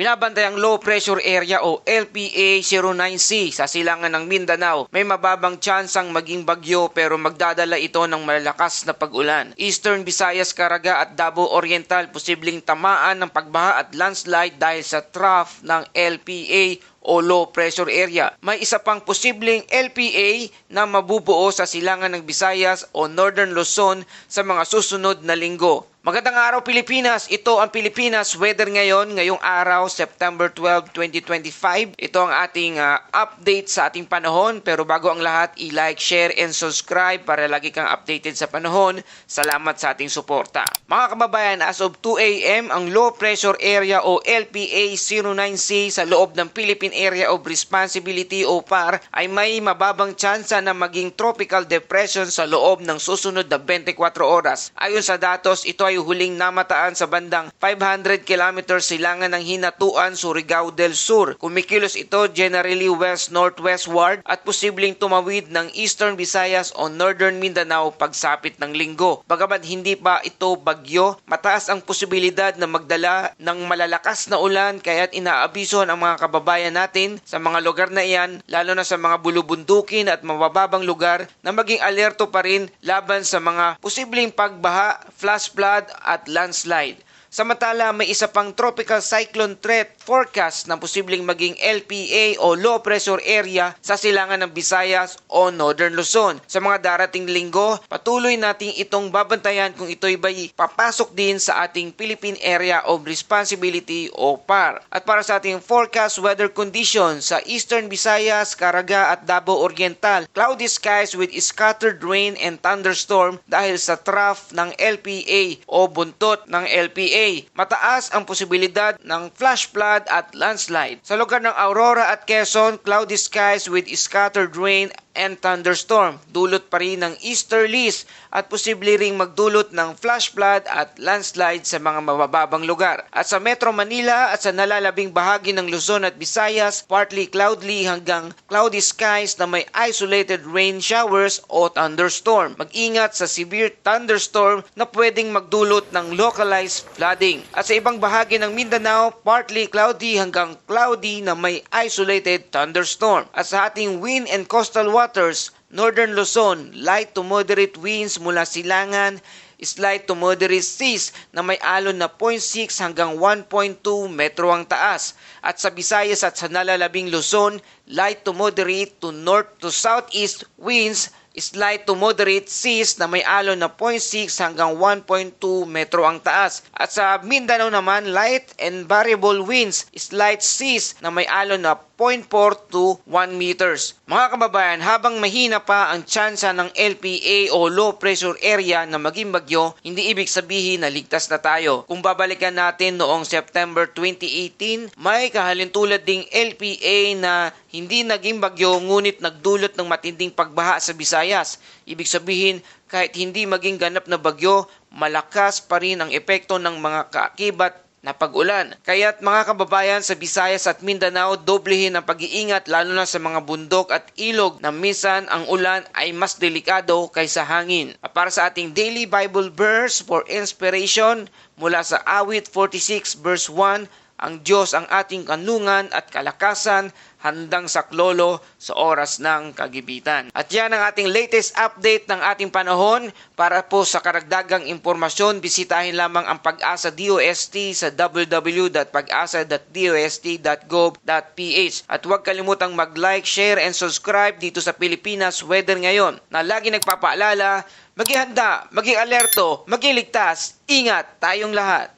Binabantayang low pressure area o LPA 09C sa silangan ng Mindanao. May mababang tsansang maging bagyo pero magdadala ito ng malalakas na pag-ulan. Eastern Visayas, Caraga at Davao Oriental posibleng tamaan ng pagbaha at landslide dahil sa trough ng LPA o low pressure area. May isa pang posibleng LPA na mabubuo sa silangan ng Visayas o Northern Luzon sa mga susunod na linggo. Magandang araw Pilipinas! Ito ang Pilipinas Weather ngayong araw, September 12, 2025. Ito ang ating update sa ating panahon. Pero bago ang lahat, i-like, share, and subscribe para lagi kang updated sa panahon. Salamat sa ating suporta. Mga kababayan, as of 2 a.m., ang low pressure area o LPA 09C sa loob ng Philippine Area of Responsibility o PAR ay may mababang tsansa na maging tropical depression sa loob ng susunod na 24 oras. Ayon sa datos, ito ay huling namataan sa bandang 500 km silangan ng Hinatuan, Surigao del Sur. Kumikilos ito generally west-northwestward at posibleng tumawid ng Eastern Visayas o Northern Mindanao pagsapit ng linggo. Bagamat hindi pa ito bagyo, mataas ang posibilidad na magdala ng malalakas na ulan kaya't inaabisuhan ang mga kababayan natin sa mga lugar na iyan, lalo na sa mga bulubundukin at mabababang lugar, na maging alerto pa rin laban sa mga posibleng pagbaha, flash flood at landslide. Samantala, may isa pang tropical cyclone threat forecast na posibleng maging LPA o low pressure area sa silangan ng Visayas o Northern Luzon. Sa mga darating linggo, patuloy nating itong babantayan kung ito'y papasok din sa ating Philippine Area of Responsibility o PAR. At para sa ating forecast weather conditions sa Eastern Visayas, Caraga at Davao Oriental, cloudy skies with scattered rain and thunderstorm dahil sa trough ng LPA o buntot ng LPA. Mataas ang posibilidad ng flash flood at landslide. Sa lugar ng Aurora at Quezon, cloudy skies with scattered rain and thunderstorm. Dulot pa rin ng easterlies at posible ring magdulot ng flash flood at landslide sa mga mabababang lugar. At sa Metro Manila at sa nalalabing bahagi ng Luzon at Visayas, partly cloudy hanggang cloudy skies na may isolated rain showers o thunderstorm. Mag-ingat sa severe thunderstorm na pwedeng magdulot ng localized flooding. At sa ibang bahagi ng Mindanao, partly cloudy hanggang cloudy na may isolated thunderstorm. At sa ating wind and coastal waters, Northern Luzon, light to moderate winds mula silangan, slight to moderate seas na may alon na 0.6 hanggang 1.2 metro ang taas. At sa Visayas at sa nalalabing Luzon, light to moderate to north to southeast winds, slight to moderate seas na may alon na 0.6 hanggang 1.2 metro ang taas. At sa Mindanao naman, light and variable winds, slight seas na may alon na 0.4 to 1 meters. Mga kababayan, habang mahina pa ang tsansa ng LPA o low pressure area na maging bagyo, hindi ibig sabihin na ligtas na tayo. Kung babalikan natin noong September 2018, may kahalintulad ding LPA na hindi naging bagyo ngunit nagdulot ng matinding pagbaha sa Visayas. Ibig sabihin, kahit hindi maging ganap na bagyo, malakas pa rin ang epekto ng mga kaakibat na pag-ulan. Kaya't mga kababayan sa Visayas at Mindanao, doblehin ang pag-iingat lalo na sa mga bundok at ilog na minsan ang ulan ay mas delikado kaysa hangin. At para sa ating daily Bible verse for inspiration mula sa Awit 46 verse 1, ang Diyos ang ating kanlungan at kalakasan, handang saklolo sa oras ng kagipitan. At yan ang ating latest update ng ating panahon. Para po sa karagdagang impormasyon, bisitahin lamang ang Pag-asa DOST sa www.pagasa.dost.gov.ph. At huwag kalimutang mag-like, share, and subscribe dito sa Pilipinas Weather ngayon, na lagi nagpapaalala, maging handa, maging alerto, maging ligtas, ingat tayong lahat.